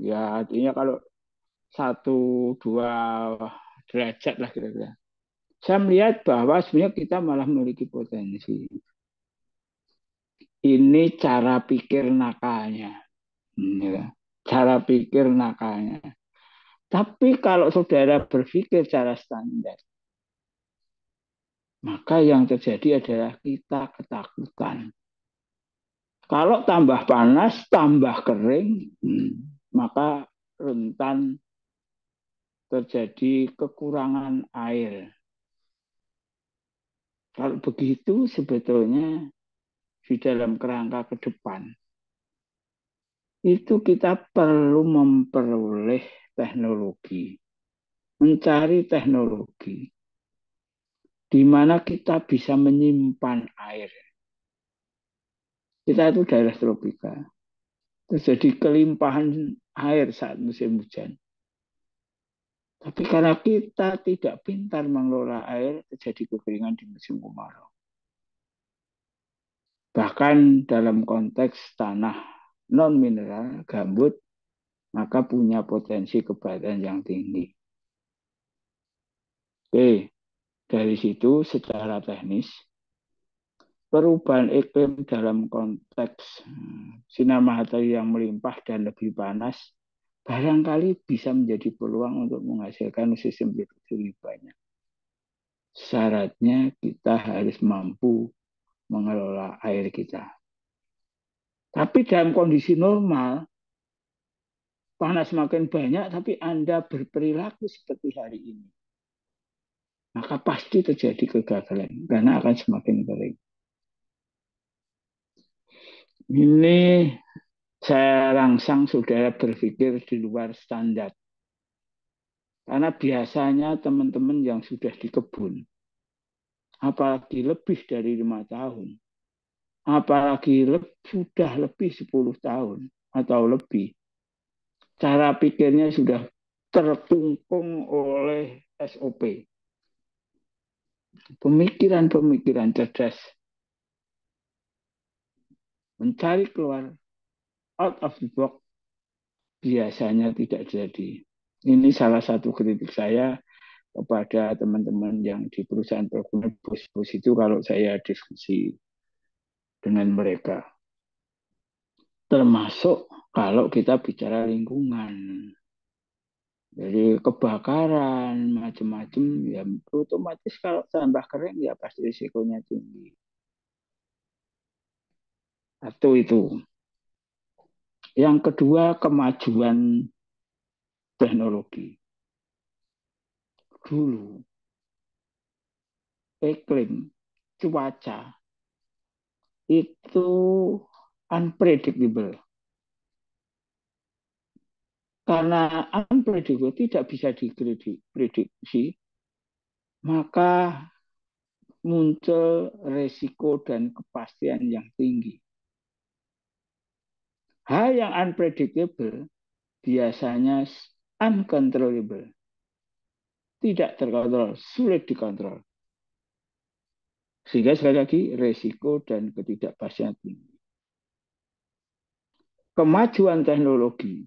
ya artinya kalau 1-2 derajat lah kira-kira. Saya melihat bahwa sebenarnya kita malah memiliki potensi. Ini cara pikir nakalnya. Ya. Cara pikir nakalnya. Tapi kalau saudara berpikir cara standar, maka yang terjadi adalah kita ketakutan. Kalau tambah panas, tambah kering, maka rentan terjadi kekurangan air. Kalau begitu sebetulnya di dalam kerangka ke depan itu kita perlu memperoleh teknologi, mencari teknologi di mana kita bisa menyimpan air. Kita itu daerah tropika, terjadi kelimpahan air saat musim hujan. Tapi karena kita tidak pintar mengelola air, terjadi kekeringan di musim kemarau. Bahkan dalam konteks tanah non-mineral, gambut, maka punya potensi kebakaran yang tinggi. Oke, dari situ secara teknis, perubahan iklim dalam konteks sinar matahari yang melimpah dan lebih panas barangkali bisa menjadi peluang untuk menghasilkan sistem produksi lebih banyak. Syaratnya kita harus mampu mengelola air kita. Tapi dalam kondisi normal, panas semakin banyak, tapi Anda berperilaku seperti hari ini, maka pasti terjadi kegagalan karena akan semakin kering. Ini saya rangsang saudara berpikir di luar standar. Karena biasanya teman-teman yang sudah di kebun, apalagi lebih dari 5 tahun, apalagi sudah lebih 10 tahun atau lebih, cara pikirnya sudah terkungkung oleh SOP. Pemikiran-pemikiran cerdas. Mencari keluar out of the box biasanya tidak jadi. Ini salah satu kritik saya kepada teman-teman yang di perusahaan perkebunan bos-bos itu kalau saya diskusi dengan mereka. Termasuk kalau kita bicara lingkungan. Jadi kebakaran, macam-macam, ya otomatis kalau tambah kering ya pasti risikonya tinggi. Satu itu. Yang kedua, kemajuan teknologi. Dulu, iklim, cuaca, itu unpredictable. Karena unpredictable tidak bisa diprediksi, maka muncul resiko dan kepastian yang tinggi. Hal yang unpredictable biasanya uncontrollable. Tidak terkontrol, sulit dikontrol. Sehingga sekali lagi resiko dan ketidakpastian tinggi. Kemajuan teknologi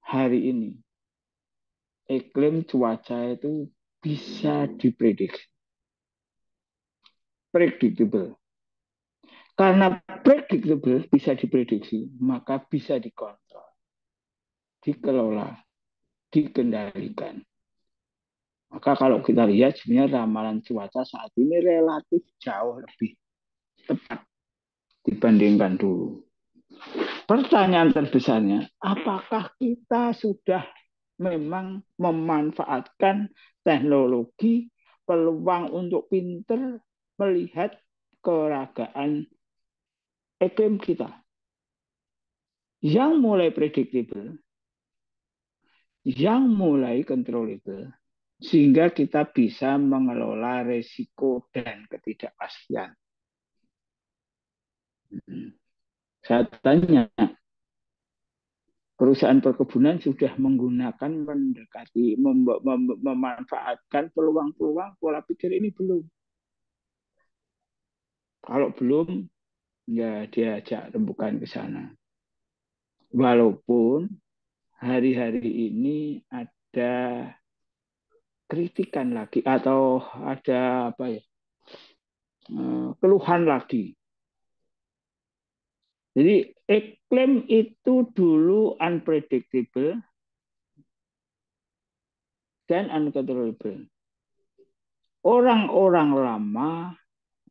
hari ini, iklim cuaca itu bisa diprediksi. Predictable. Karena predictable bisa diprediksi, maka bisa dikontrol, dikelola, dikendalikan. Maka kalau kita lihat sebenarnya ramalan cuaca saat ini relatif jauh lebih tepat dibandingkan dulu. Pertanyaan terbesarnya, apakah kita sudah memang memanfaatkan teknologi peluang untuk pinter melihat keragaan iklim kita yang mulai predictable, yang mulai controllable, sehingga kita bisa mengelola resiko dan ketidakpastian. Saya tanya, perusahaan perkebunan sudah menggunakan mendekati memanfaatkan peluang-peluang pola pikir ini belum? Kalau belum, ya diajak rembukan ke sana. Walaupun hari-hari ini ada kritikan lagi atau ada apa ya, keluhan lagi. Jadi iklim itu dulu unpredictable dan uncontrollable. Orang-orang lama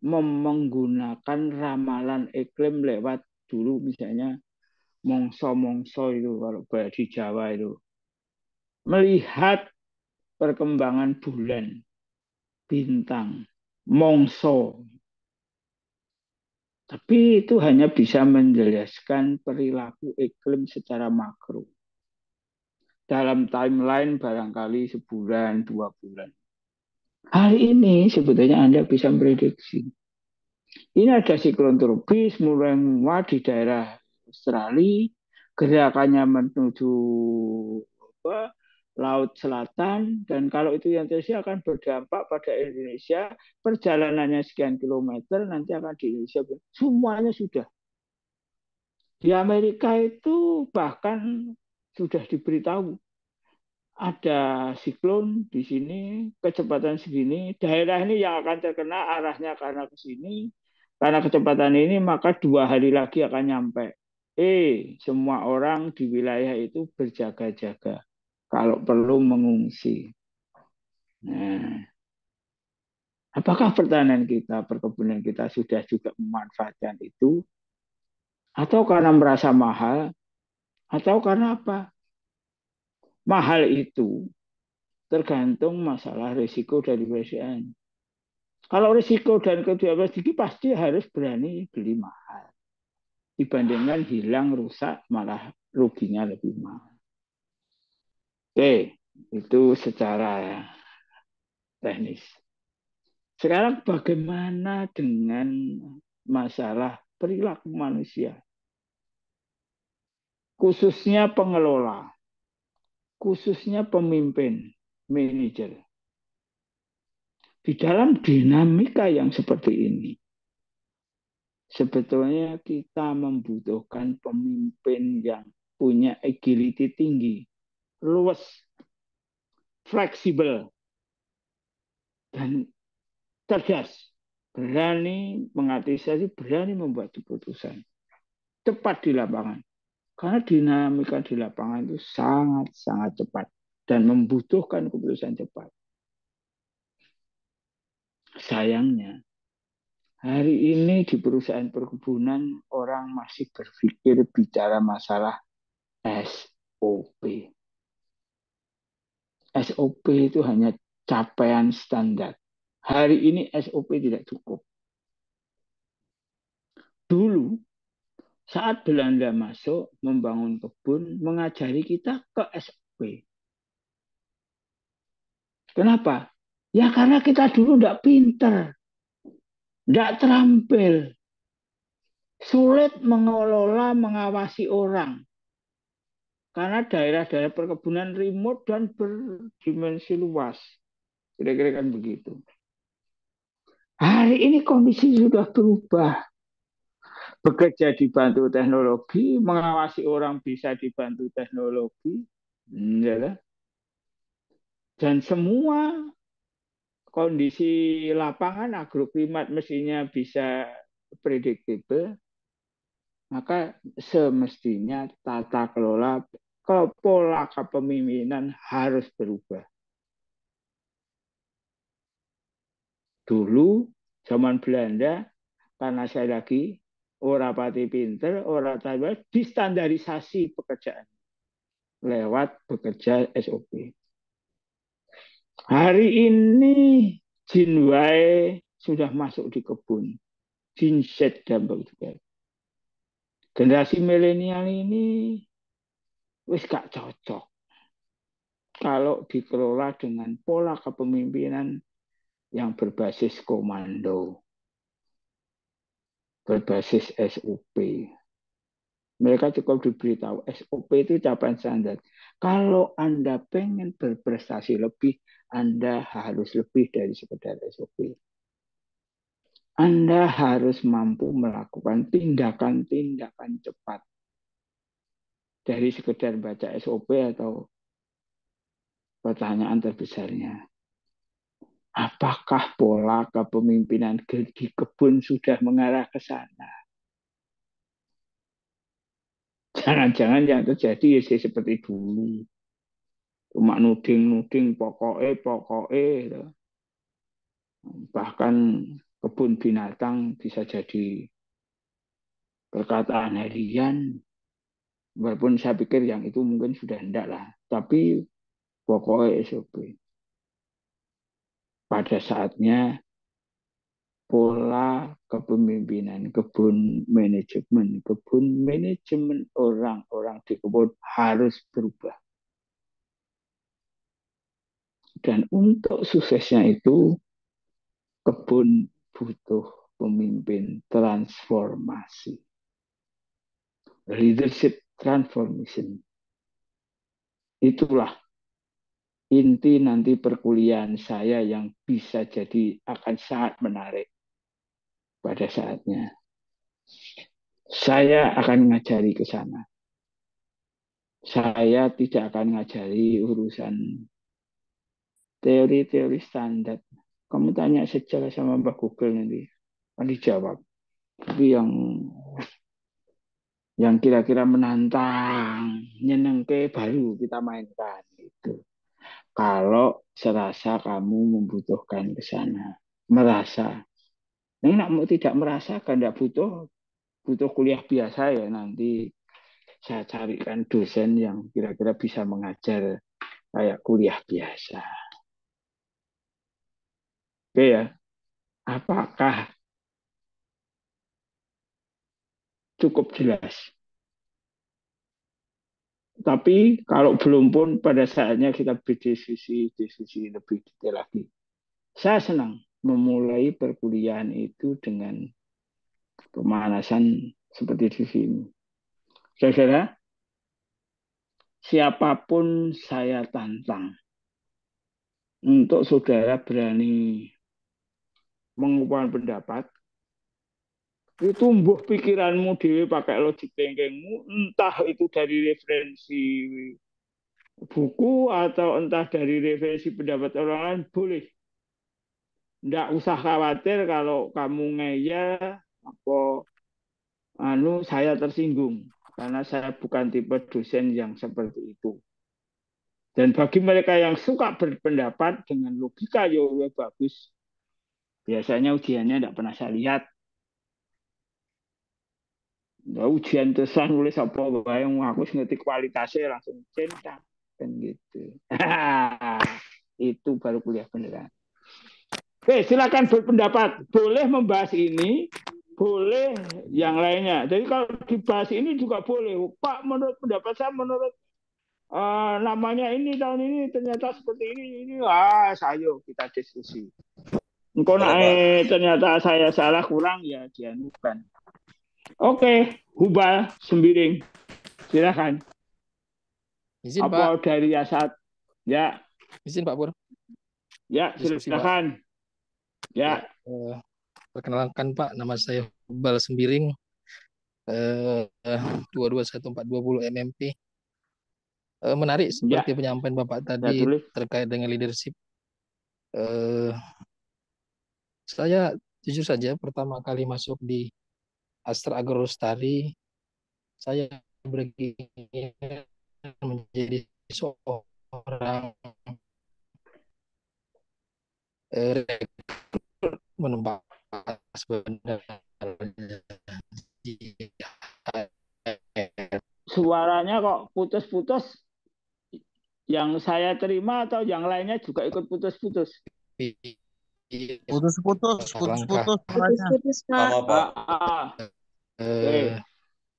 menggunakan ramalan iklim lewat dulu misalnya mongso-mongso itu kalau di Jawa itu. Melihat perkembangan bulan, bintang, mongso. Tapi itu hanya bisa menjelaskan perilaku iklim secara makro. Dalam timeline barangkali sebulan, 2 bulan. Hari ini sebetulnya Anda bisa memprediksi. Ini ada siklon tropis mulai menguat di daerah Australia, gerakannya menuju apa, Laut Selatan, dan kalau itu yang terjadi akan berdampak pada Indonesia, perjalanannya sekian kilometer, nanti akan di Indonesia. Semuanya sudah. Di Amerika itu bahkan sudah diberitahu ada siklon di sini, kecepatan segini, daerah ini yang akan terkena arahnya karena ke sini, karena kecepatan ini maka 2 hari lagi akan nyampe. Semua orang di wilayah itu berjaga-jaga. Kalau perlu mengungsi. Nah, apakah pertanian kita, perkebunan kita sudah juga memanfaatkan itu? Atau karena merasa mahal? Atau karena apa? Mahal itu tergantung masalah risiko dari perusahaan. Kalau risiko dan kedua tinggi pasti harus berani beli mahal. Dibandingkan hilang, rusak, malah ruginya lebih mahal. Oke, itu secara teknis. Sekarang bagaimana dengan masalah perilaku manusia? Khususnya pengelola, khususnya pemimpin, manajer. Di dalam dinamika yang seperti ini, sebetulnya kita membutuhkan pemimpin yang punya agility tinggi, luas, fleksibel, dan cerdas. Berani mengantisipasi, berani membuat keputusan. Cepat di lapangan. Karena dinamika di lapangan itu sangat-sangat cepat dan membutuhkan keputusan cepat. Sayangnya, hari ini di perusahaan perkebunan orang masih berpikir bicara masalah SOP. SOP itu hanya capaian standar. Hari ini SOP tidak cukup. Dulu saat Belanda masuk membangun kebun, mengajari kita ke SOP. Kenapa? Ya karena kita dulu tidak pinter, tidak terampil, sulit mengelola, mengawasi orang. Karena daerah-daerah perkebunan remote dan berdimensi luas. Kira-kira kan begitu. Hari ini kondisi sudah berubah. Bekerja dibantu teknologi, mengawasi orang bisa dibantu teknologi. Ya, dan semua kondisi lapangan agroklimat mestinya bisa predictable, maka semestinya tata kelola pola kepemimpinan harus berubah. Dulu zaman Belanda, karena saya lagi orang pati pinter, orang tahu distandarisasi pekerjaan lewat bekerja SOP. Hari ini Jinwei sudah masuk di kebun. Jinset dan juga. Generasi milenial ini wis gak cocok kalau dikelola dengan pola kepemimpinan yang berbasis komando, berbasis SOP. Mereka cukup diberitahu SOP itu capaian standar. Kalau Anda pengen berprestasi lebih, Anda harus lebih dari sekedar SOP. Anda harus mampu melakukan tindakan-tindakan cepat. dari sekedar baca SOP atau pertanyaan terbesarnya. Apakah pola kepemimpinan di kebun sudah mengarah ke sana? Jangan-jangan yang terjadi ya seperti dulu. Cuma nuding-nuding pokoknya. Bahkan kebun binatang bisa jadi perkataan harian. Walaupun saya pikir yang itu mungkin sudah hendak lah. Tapi pokoknya SOP. Pada saatnya pola kepemimpinan, kebun manajemen orang-orang di kebun harus berubah. Dan untuk suksesnya itu, kebun butuh pemimpin transformasi. Leadership transformation. Itulah inti nanti perkuliahan saya yang bisa jadi akan sangat menarik pada saatnya. Saya akan ngajari ke sana. Saya tidak akan ngajari urusan teori-teori standar. Kamu tanya sejarah sama Mbak Google nanti, kan dijawab. Tapi yang kira-kira menantang, nyenengke baru kita mainkan itu. Kalau serasa kamu membutuhkan ke sana, merasa. Nah, nak tidak merasakan, tidak butuh kuliah biasa ya nanti saya carikan dosen yang kira-kira bisa mengajar kayak kuliah biasa. Oke ya, apakah cukup jelas? Tapi kalau belum pun pada saatnya kita berdiskusi lebih detail lagi. Saya senang memulai perkuliahan itu dengan pemanasan seperti di sini. Saudara, siapapun saya tantang untuk saudara berani mengubah pendapat, itu tumbuh pikiranmu dewi pakai logic thinkingmu, entah itu dari referensi buku atau entah dari referensi pendapat orang lain, boleh. Nggak usah khawatir kalau kamu ngeyel apa saya tersinggung karena saya bukan tipe dosen yang seperti itu. Dan bagi mereka yang suka berpendapat dengan logika yang bagus, biasanya ujiannya tidak pernah saya lihat. Nah, ujian terusan nulis apa yang aku ngerti kualitasnya langsung centang kan gitu. Itu baru kuliah beneran. Oke, silakan berpendapat. Boleh membahas ini, boleh yang lainnya. Jadi kalau dibahas ini juga boleh. Pak, menurut pendapat saya, menurut namanya ini tahun ini ternyata seperti ini. Sayo kita diskusi. Engkau ternyata saya salah kurang ya dianukan. Oke, Hubal Sembiring, silakan. Izin, apa Pak. dari Yasat? Ya. Izin Pak Pur. Ya, silakan. Ya. Perkenalkan Pak, nama saya Hubal Sembiring, 221420 MMP. Menarik seperti penyampaian Bapak tadi terkait dengan leadership. Saya jujur saja pertama kali masuk di Astra Agrolestari, saya berkeinginan menjadi seorang rekrutmen sebenarnya. Suaranya kok putus-putus. Yang saya terima atau yang lainnya juga ikut putus-putus? Putus-putus, Pak.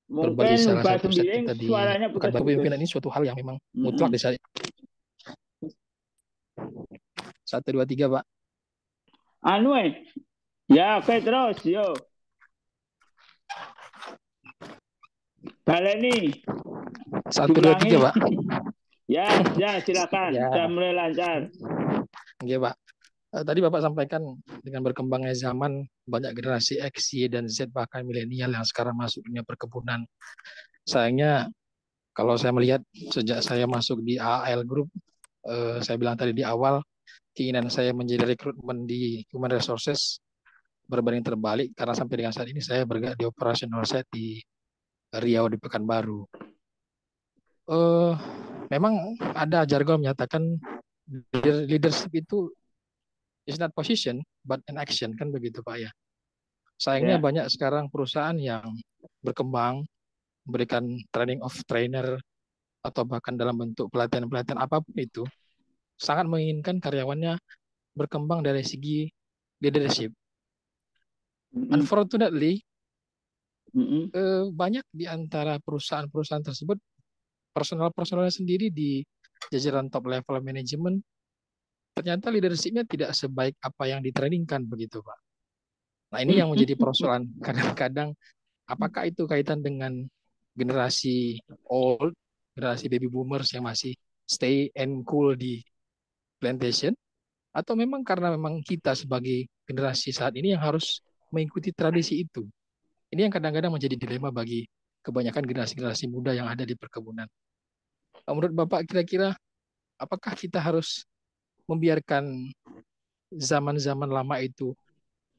Mungkin Mbak Sembiring suaranya putus-putus. Pemimpinan ini suatu hal yang memang mutlak di saya. 1, 2, 3, Pak. Ya, oke, terus, yo. Baleni. 1, 2, 3, Pak. Ya, silakan. Sudah mulai lancar. Oke, Pak. Tadi Bapak sampaikan dengan berkembangnya zaman, banyak generasi X, Y, dan Z, bahkan milenial yang sekarang masuk dunia perkebunan. Sayangnya Kalau saya melihat sejak saya masuk di AAL Group, saya bilang tadi di awal, keinginan saya menjadi rekrutmen di Human Resources berbanding terbalik karena sampai dengan saat ini saya bergerak di operational side di Riau di Pekanbaru. Memang ada jargon menyatakan leadership itu is not position but an action, kan begitu Pak ya. Sayangnya Ya. banyak sekarang perusahaan yang berkembang memberikan training of trainer atau bahkan dalam bentuk pelatihan-pelatihan apapun itu sangat menginginkan karyawannya berkembang dari segi leadership. Mm-mm. Unfortunately, Mm-mm. banyak di antara perusahaan-perusahaan tersebut personal-personalnya sendiri di jajaran top level manajemen ternyata leadershipnya tidak sebaik apa yang ditrainingkan begitu Pak. Nah ini yang menjadi persoalan kadang-kadang apakah itu kaitan dengan generasi old, generasi baby boomers yang masih stay and cool di plantation, atau memang karena memang kita sebagai generasi saat ini yang harus mengikuti tradisi itu. Ini yang kadang-kadang menjadi dilema bagi kebanyakan generasi-generasi muda yang ada di perkebunan. Menurut Bapak kira-kira apakah kita harus membiarkan zaman-zaman lama itu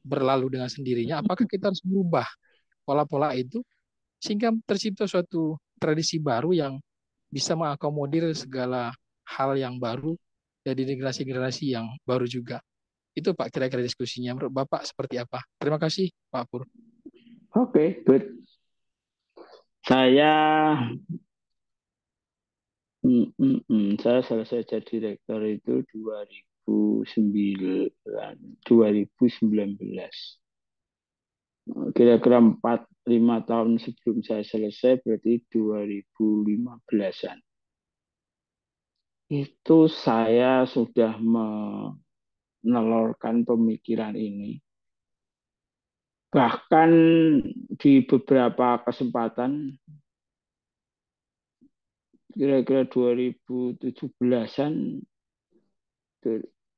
berlalu dengan sendirinya? Apakah kita harus merubah pola-pola itu sehingga tercipta suatu tradisi baru yang bisa mengakomodir segala hal yang baru dari generasi-generasi yang baru juga? Itu Pak kira-kira diskusinya. Menurut Bapak seperti apa? Terima kasih Pak Pur. Oke, good. Saya saya selesai jadi direktur itu 2009, 2019. Kira-kira 4-5 tahun sebelum saya selesai, berarti 2015-an. Itu saya sudah menelurkan pemikiran ini. Bahkan di beberapa kesempatan, kira-kira 2017-an,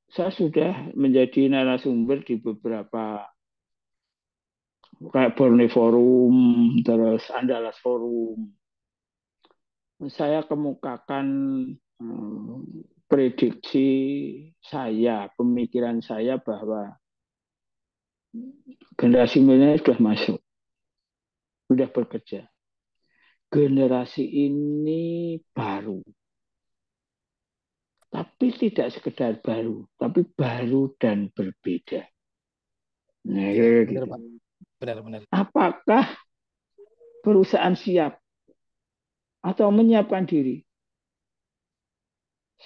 saya sudah menjadi narasumber di beberapa kayak Borneo Forum, terus Andalas Forum. Saya kemukakan prediksi saya, pemikiran saya bahwa generasi milenial sudah masuk, sudah bekerja. Generasi ini baru, tapi tidak sekedar baru, tapi baru dan berbeda. Nah, Ya, kira-kira benar gitu. Pak. Benar-benar. Apakah perusahaan siap atau menyiapkan diri?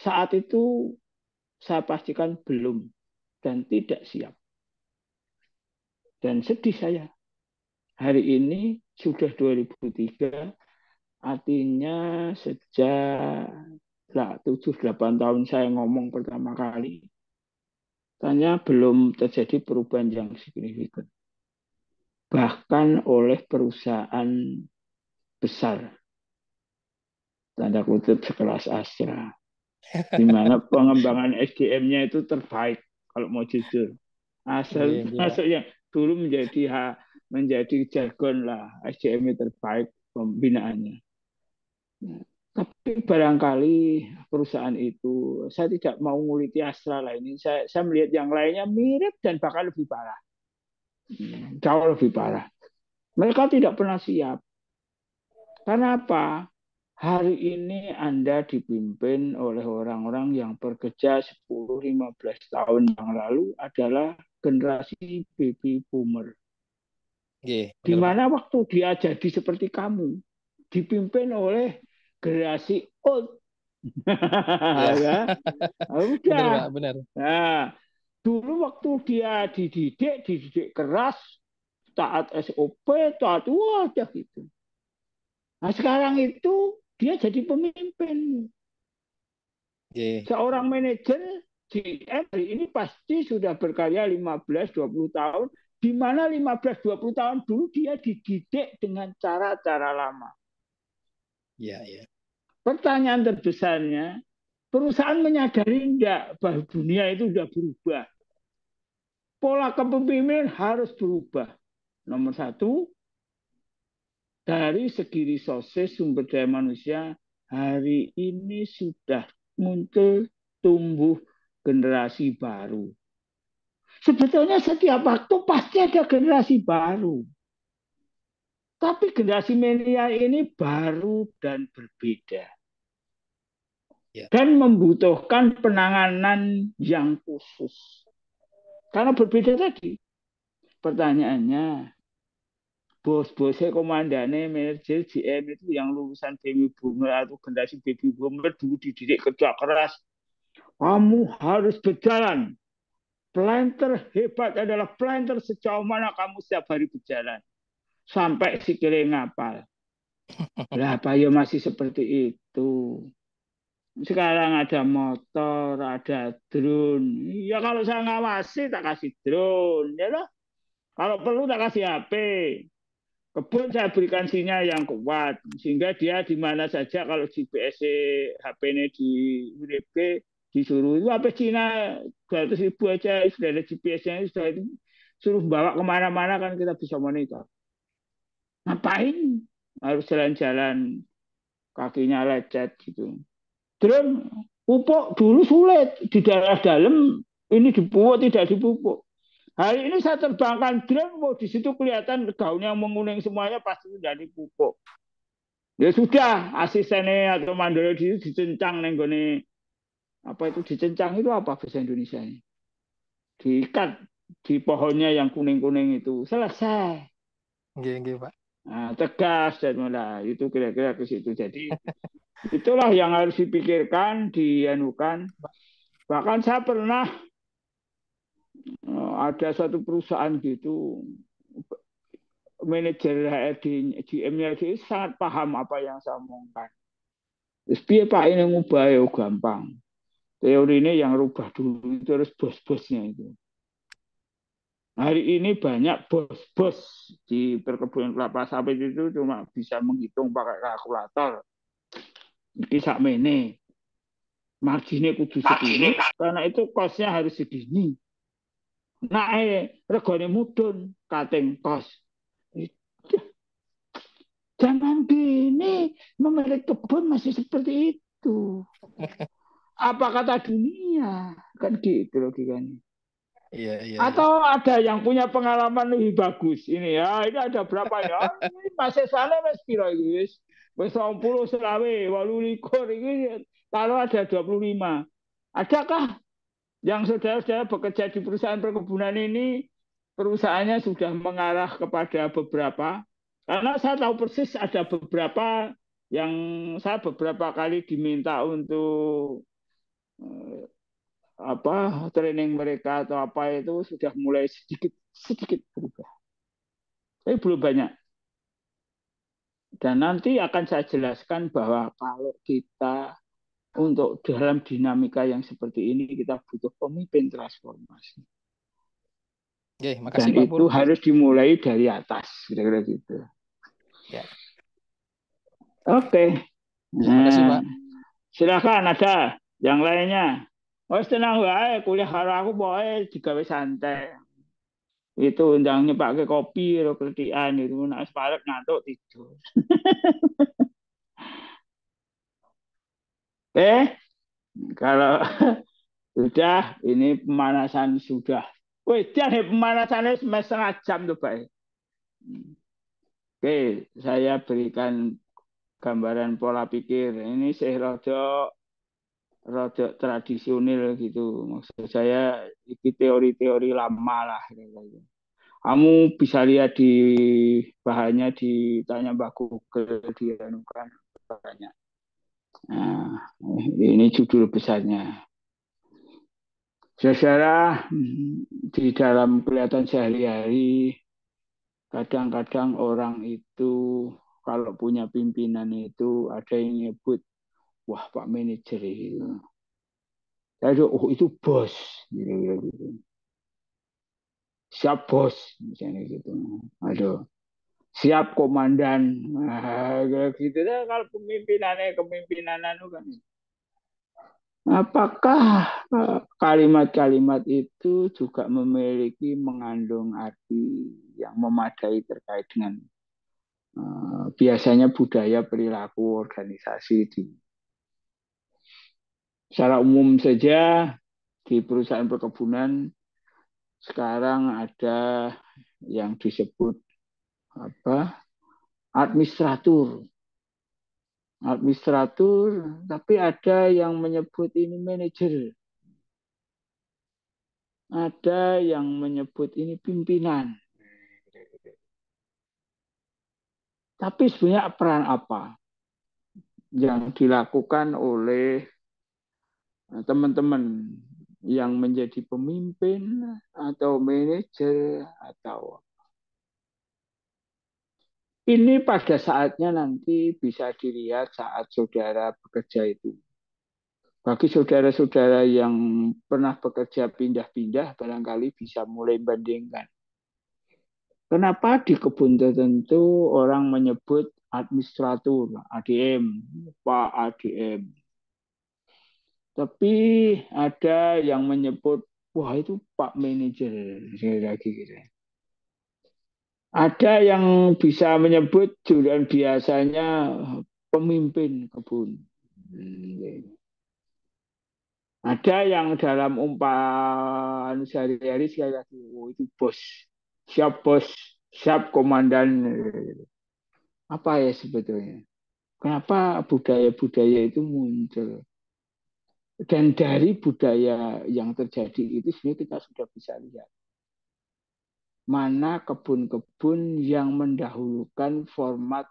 Saat itu saya pastikan belum dan tidak siap. Dan sedih saya. Hari ini sudah 2003, artinya sejak 7-8 tahun saya ngomong pertama kali, tanya belum terjadi perubahan yang signifikan. Bahkan oleh perusahaan besar, tanda kutip sekelas Astra, di mana pengembangan SDM-nya itu terbaik kalau mau jujur. Asal Iya, masuk yang dulu menjadi jargon lah, SDM terbaik pembinaannya. Tapi barangkali perusahaan itu, saya tidak mau nguliti Astra lah ini. Saya melihat yang lainnya mirip dan bahkan lebih parah. Jauh lebih parah. Mereka tidak pernah siap. Karena apa? Hari ini Anda dipimpin oleh orang-orang yang bekerja 10-15 tahun yang lalu adalah generasi baby boomer. iya, Di benar Pak. mana waktu dia jadi seperti kamu, dipimpin oleh generasi old. Iya, Ya, benar Pak, udah. benar. Nah, dulu waktu dia dididik keras, taat SOP, taat wajah gitu. Nah, sekarang itu dia jadi pemimpin. Iya, Seorang manajer GM hari ini pasti sudah berkarya 15-20 tahun, di mana 15-20 tahun dulu dia dididik dengan cara-cara lama. iya, iya. Pertanyaan terbesarnya, perusahaan menyadari enggak bahwa dunia itu sudah berubah. Pola kepemimpinan harus berubah. Nomor satu, dari segi resources sumber daya manusia hari ini sudah muncul tumbuh generasi baru. Sebetulnya setiap waktu pasti ada generasi baru. Tapi generasi milenial ini baru dan berbeda. Ya. Dan membutuhkan penanganan yang khusus. Karena berbeda tadi. Pertanyaannya, bos-bosnya komandannya manajer GM itu yang lulusan baby boomer atau generasi baby boomer dulu dididik kerja keras. Kamu harus berjalan. Planter hebat adalah planter sejauh mana kamu setiap hari berjalan. Sampai sikile ngapal. Lah apa ya masih seperti itu. Sekarang ada motor, ada drone. Ya kalau saya ngawasi tak kasih drone, ya loh. Kalau perlu tak kasih HP. Kebun saya berikan sinyal yang kuat sehingga dia di mana saja kalau GPS HP-nya di UDP disuruh itu HP Cina 200.000 aja sudah ada GPS-nya sudah itu suruh bawa kemana-mana kan kita bisa monitor. Ngapain harus jalan-jalan kakinya lecet gitu. Drone pupuk dulu sulit di daerah dalam ini dipupuk tidak dipupuk. Hari ini saya terbangkan drone, mau di situ kelihatan gaun yang menguning semuanya pasti sudah dipupuk. Ya sudah, asistennya atau mandor di dicencang nenggone apa itu dicencang itu apa bahasa Indonesia ini? Diikat di pohonnya yang kuning-kuning itu selesai. Gini, Pak. Nah, tegas dan malah itu kira-kira ke situ. Jadi itulah yang harus dipikirkan, dianukan. Bahkan saya pernah ada satu perusahaan gitu manajer HRD GM-nya itu sangat paham apa yang saya omongkan. Terus piye Pak ini ngubah ya gampang. Teori ini yang rubah dulu itu harus bos-bosnya itu. Hari ini banyak bos-bos di perkebunan kelapa sawit itu cuma bisa menghitung pakai kalkulator. Iki sakmene. Marginnya kudu segini karena itu kosnya harus segini. Nah, regane mudun kating kos. Zaman gini memiliki kebun masih seperti itu. Apa kata dunia? Kan gitu logikanya. Iya, iya, iya. Atau ada yang punya pengalaman lebih bagus. Ini ya, ini ada berapa ya? Ini masih sana mas kira guys. Wis 20 selawe, 28 ini kalau ada 25. Adakah yang saudara-saudara bekerja di perusahaan perkebunan ini perusahaannya sudah mengarah kepada beberapa? Karena saya tahu persis ada beberapa yang saya beberapa kali diminta untuk apa training mereka atau apa itu sudah mulai sedikit sedikit berubah. Tapi belum banyak. Dan nanti akan saya jelaskan bahwa kalau kita untuk dalam dinamika yang seperti ini kita butuh pemimpin transformasi. Oke, Dan makasih Pak Pur. itu harus dimulai dari atas, kira-kira gitu. Ya, Oke. ya, makasih Nah, Pak. silakan ada yang lainnya. Oh, tenang wae, kuliah karo aku pokoknya digawe santai. Itu undang nyepake kopi atau kritikan itu nak separek ngantuk tidur. Kalau sudah ini pemanasan sudah. Wih, dia pemanasannya setengah jam tuh Pak. Oke, saya berikan gambaran pola pikir. Ini saya rada tradisional gitu. Maksud saya ini teori-teori lama lah. Kamu bisa lihat di bahannya ditanya Mbak Google dia kan banyak. Nah, ini judul besarnya. Saudara di dalam kelihatan sehari-hari kadang-kadang orang itu kalau punya pimpinan itu ada yang nyebut wah Pak manajer itu. Saya oh itu bos gitu. Siap bos misalnya gitu. Aduh, siap komandan. Nah, gitu deh kalau kepemimpinan itu kan. Apakah kalimat-kalimat itu juga memiliki mengandung arti yang memadai terkait dengan biasanya budaya perilaku organisasi secara umum saja di perusahaan perkebunan sekarang ada yang disebut apa administratur administratur tapi ada yang menyebut ini manajer ada yang menyebut ini pimpinan tapi sebenarnya peran apa yang dilakukan oleh teman-teman yang menjadi pemimpin atau manajer atau ini pada saatnya nanti bisa dilihat saat saudara bekerja itu. Bagi saudara-saudara yang pernah bekerja pindah-pindah, barangkali bisa mulai bandingkan. Kenapa di kebun tertentu orang menyebut administratur, ADM, Pak ADM. Tapi ada yang menyebut, wah itu Pak Manajer, lagi gitu. Ada yang bisa menyebut jurusan biasanya pemimpin kebun. Ada yang dalam umpan sehari-hari sekali lagi, oh itu bos, siap bos, siap komandan. Apa ya sebetulnya? Kenapa budaya-budaya itu muncul? Dan dari budaya yang terjadi itu sebenarnya kita sudah bisa lihat mana kebun-kebun yang mendahulukan format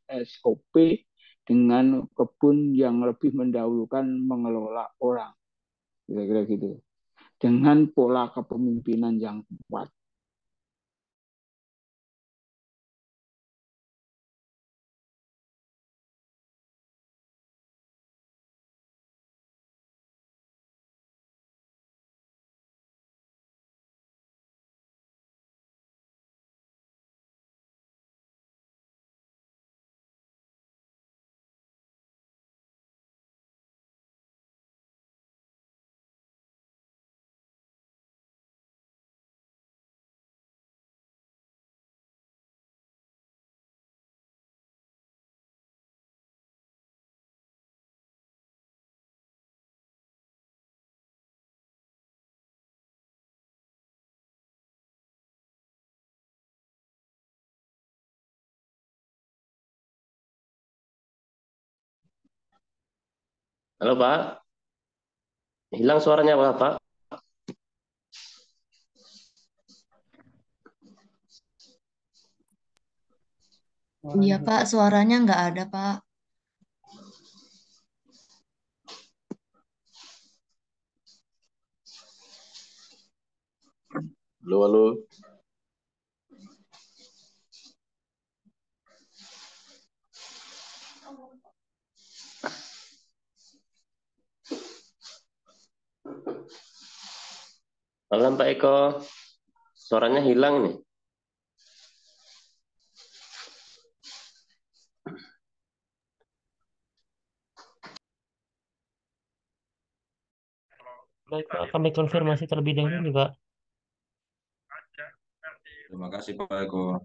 SOP dengan kebun yang lebih mendahulukan mengelola orang. Kira-kira gitu. Dengan pola kepemimpinan yang kuat. Halo Pak, hilang suaranya Pak? Iya Pak, suaranya nggak ada Pak. Halo, halo. Malam Pak Eko, suaranya hilang nih. Baik Pak, kami konfirmasi terlebih dahulu Pak. Terima kasih Pak Eko.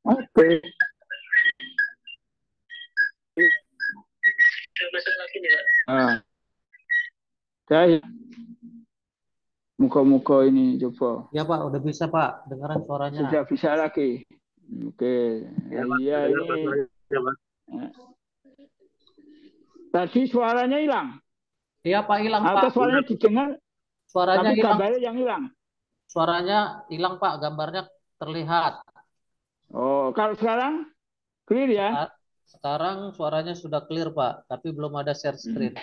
Oke. Ah, saya muka-muka ini coba Ya Pak, udah bisa Pak, dengaran suaranya. sudah bisa lagi. Oke, Ya, Pak. iya Dengar Pak, ini suaranya, Pak. tadi suaranya hilang Iya Pak, hilang Pak. atau suaranya didengar Suaranya tapi hilang. gambarnya yang hilang. Suaranya hilang Pak, gambarnya terlihat. Oh, kalau sekarang clear ya? Sekarang suaranya sudah clear Pak, tapi belum ada share screen.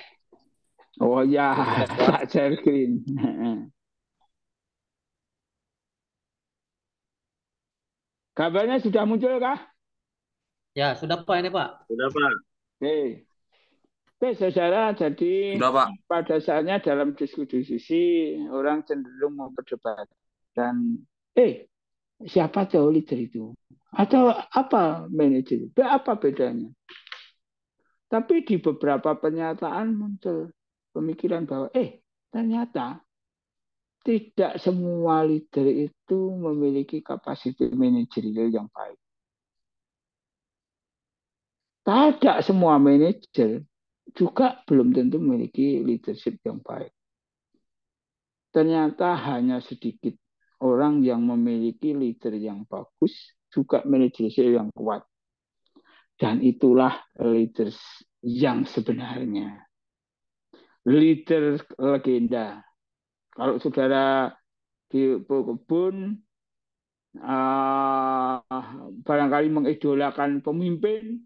Oh ya, Belum ada suara. tak share screen. Kabarnya sudah muncul kah? Ya, sudah Pak ini Pak. Sudah, Pak. Oke. Oke, saudara, jadi Sudah, Pak. pada saatnya dalam diskusi orang cenderung memperdebatkan, siapa tahu leader itu? Atau apa manajer? Apa bedanya? Tapi di beberapa pernyataan muncul pemikiran bahwa, ternyata tidak semua leader itu memiliki kapasitas manajerial yang baik. Tidak semua manajer juga belum tentu memiliki leadership yang baik. Ternyata hanya sedikit orang yang memiliki leader yang bagus, juga manajership yang kuat. Dan itulah leaders yang sebenarnya. Leader legenda. Kalau saudara di kebun barangkali mengidolakan pemimpin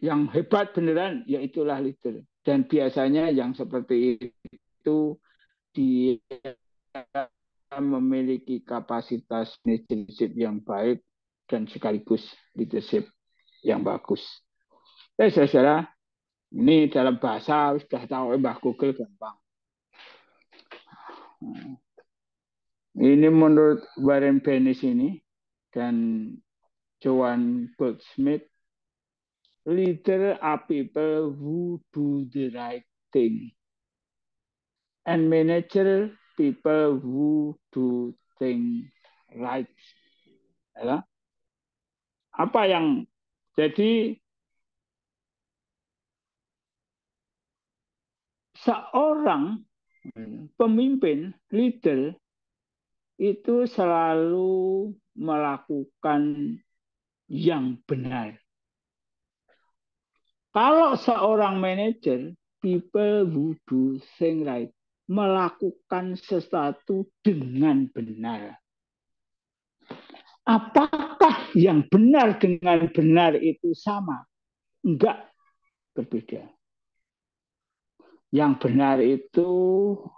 yang hebat beneran, ya itulah leader. Dan biasanya yang seperti itu dia memiliki kapasitas leadership yang baik dan sekaligus leadership yang bagus. Saudara, ini dalam bahasa sudah tahu Mbah Google gampang. Ini menurut Warren Bennis ini dan Joan Goldsmith, leader are people who do the right thing. And manager people who do things right. Ya. Apa yang jadi seorang pemimpin, leader itu selalu melakukan yang benar. Kalau seorang manajer, people who do things right, melakukan sesuatu dengan benar. Apakah yang benar dengan benar itu sama? Enggak, berbeda. Yang benar itu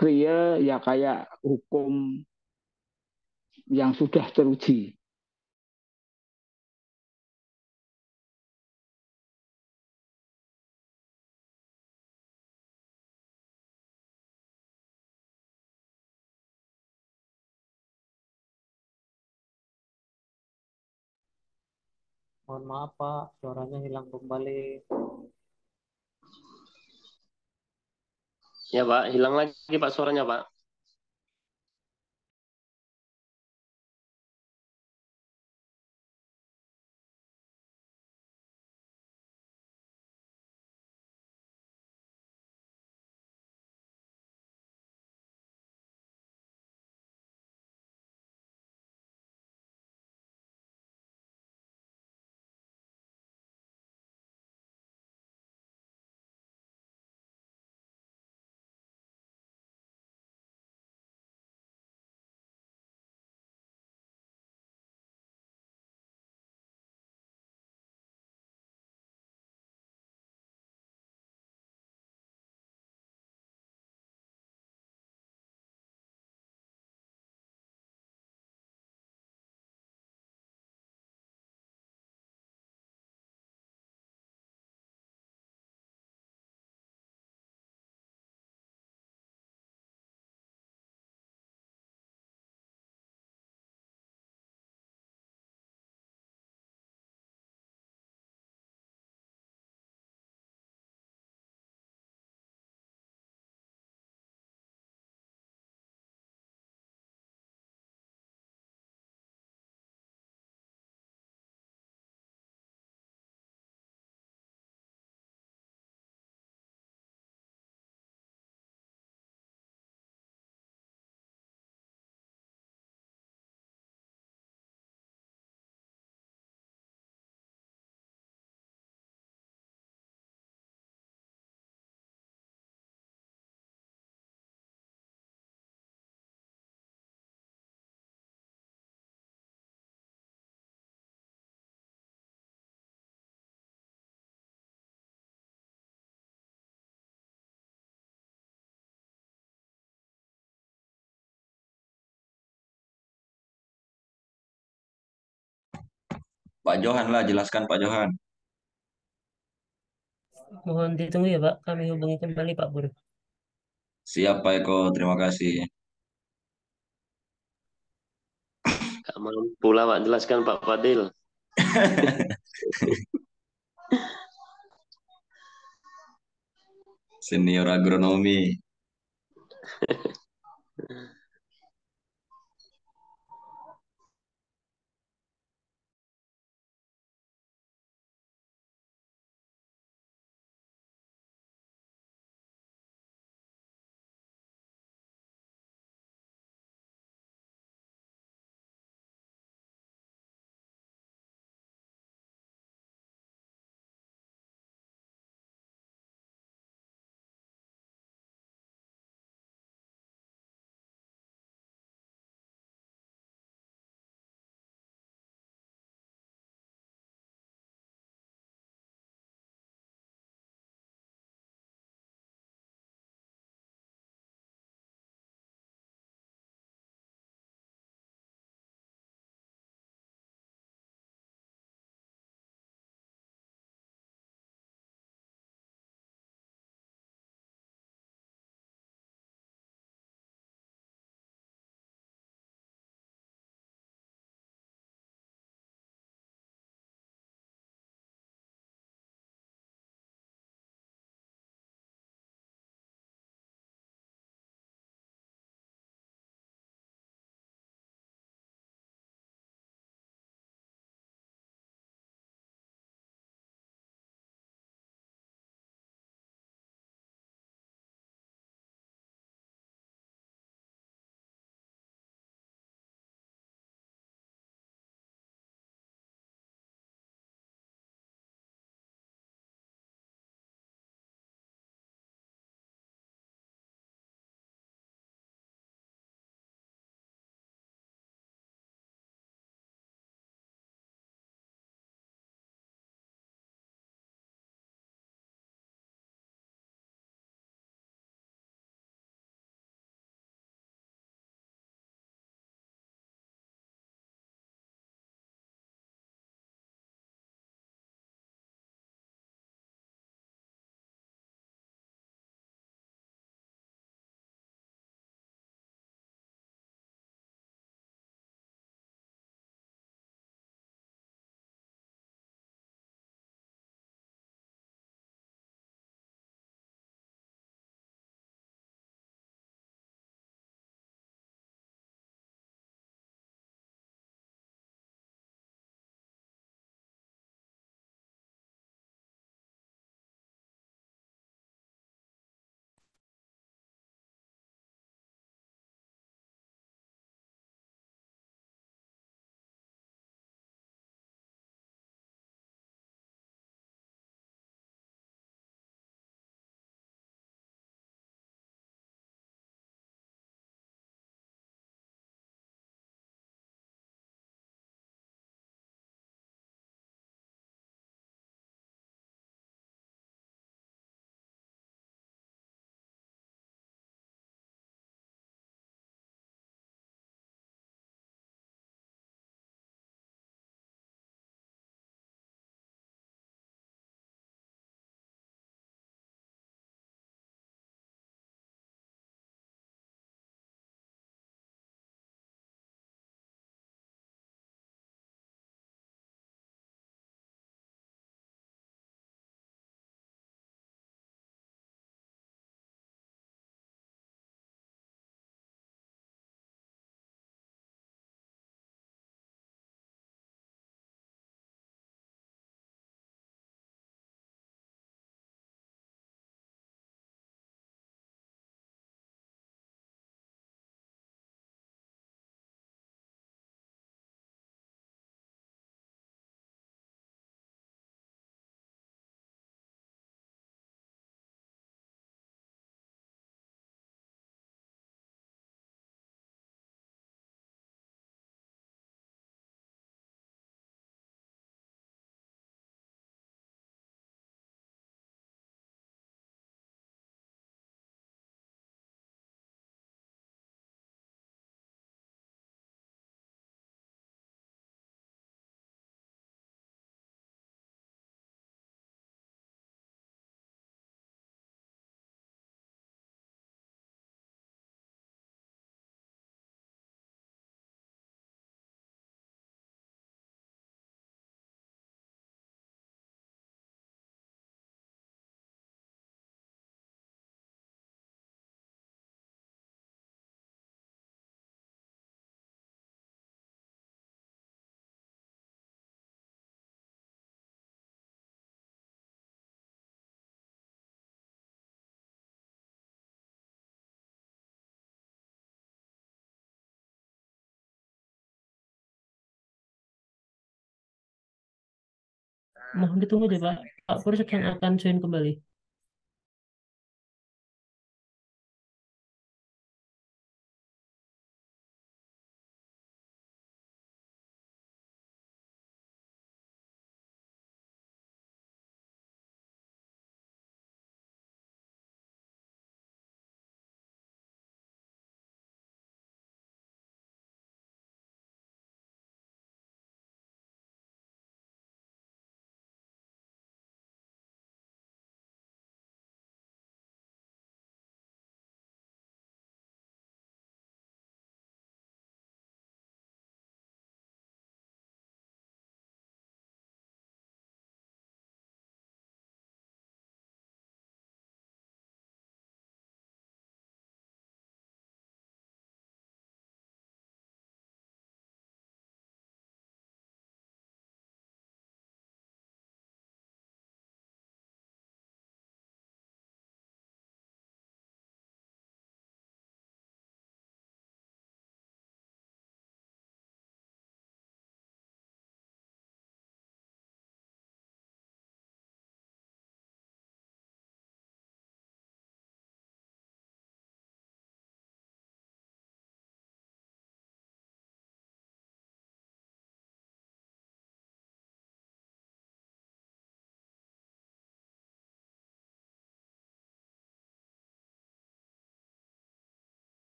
real ya kayak hukum yang sudah teruji. Mohon maaf Pak, suaranya hilang kembali. Ya, Pak. Hilang lagi, Pak, suaranya, Pak. Pak Johan lah, jelaskan Pak Johan. Mohon ditunggu ya Pak, kami hubungi kembali Pak Pur. Siap Pak Eko, terima kasih. Gak mampu lah Pak, jelaskan Pak Fadil. Senior agronomi. Mohon ditunggu deh Pak. Pak Pur sekian akan join kembali.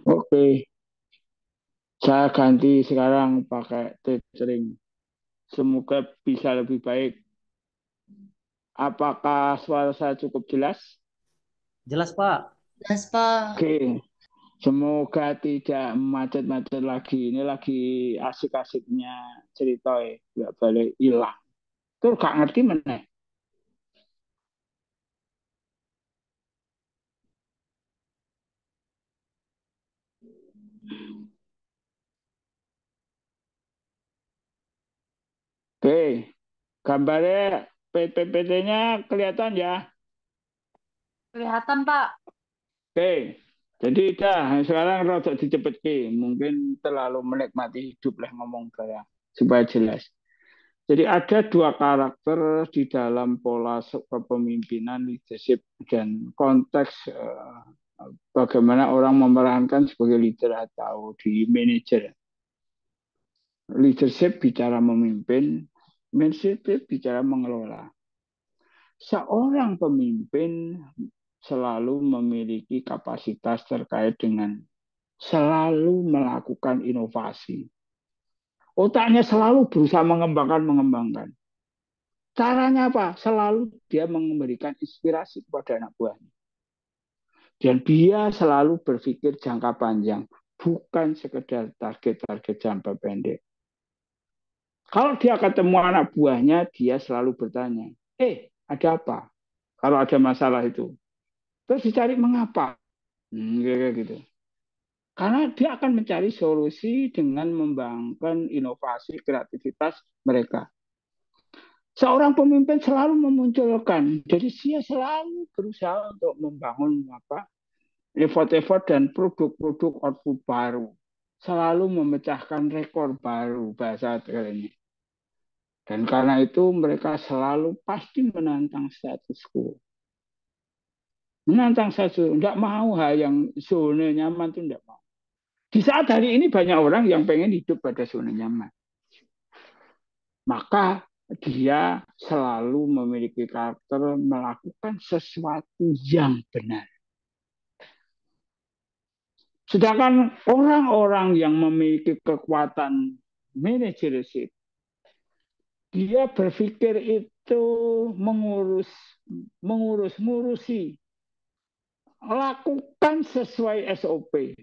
Oke, saya ganti sekarang pakai tethering. Semoga bisa lebih baik. Apakah suara saya cukup jelas? Jelas, Pak. Jelas, Pak. Oke, semoga tidak macet-macet lagi. Ini lagi asik-asiknya cerita ya, nggak balik hilang. Terus gak ngerti mana? Oke, gambarnya PPT-nya kelihatan ya. Kelihatan, Pak. Oke, jadi dah sekarang rada dicepetke. Mungkin terlalu menikmati hidup lah ngomong saya supaya jelas. Jadi ada dua karakter di dalam pola kepemimpinan, leadership dan konteks bagaimana orang memerankan sebagai leader atau di manajer. Leadership bicara memimpin, manajemen bicara mengelola. Seorang pemimpin selalu memiliki kapasitas terkait dengan selalu melakukan inovasi. Otaknya selalu berusaha mengembangkan. Caranya apa? Selalu dia memberikan inspirasi kepada anak buahnya. Dan dia selalu berpikir jangka panjang, bukan sekedar target-target jangka pendek. Kalau dia ketemu anak buahnya, dia selalu bertanya, ada apa? Kalau ada masalah itu. Terus dicari mengapa. Kayak gitu. Karena dia akan mencari solusi dengan membangun inovasi, kreativitas mereka. Seorang pemimpin selalu memunculkan, jadi dia selalu berusaha untuk membangun effort-effort dan produk-produk output baru. Selalu memecahkan rekor baru bahasa kerennya. Dan karena itu mereka selalu pasti menantang status quo. Menantang status quo, tidak mau hal yang zona nyaman itu tidak mau. Di saat hari ini banyak orang yang pengen hidup pada zona nyaman. Maka dia selalu memiliki karakter melakukan sesuatu yang benar. Sedangkan orang-orang yang memiliki kekuatan manajership, dia berpikir itu mengurusi lakukan sesuai SOP.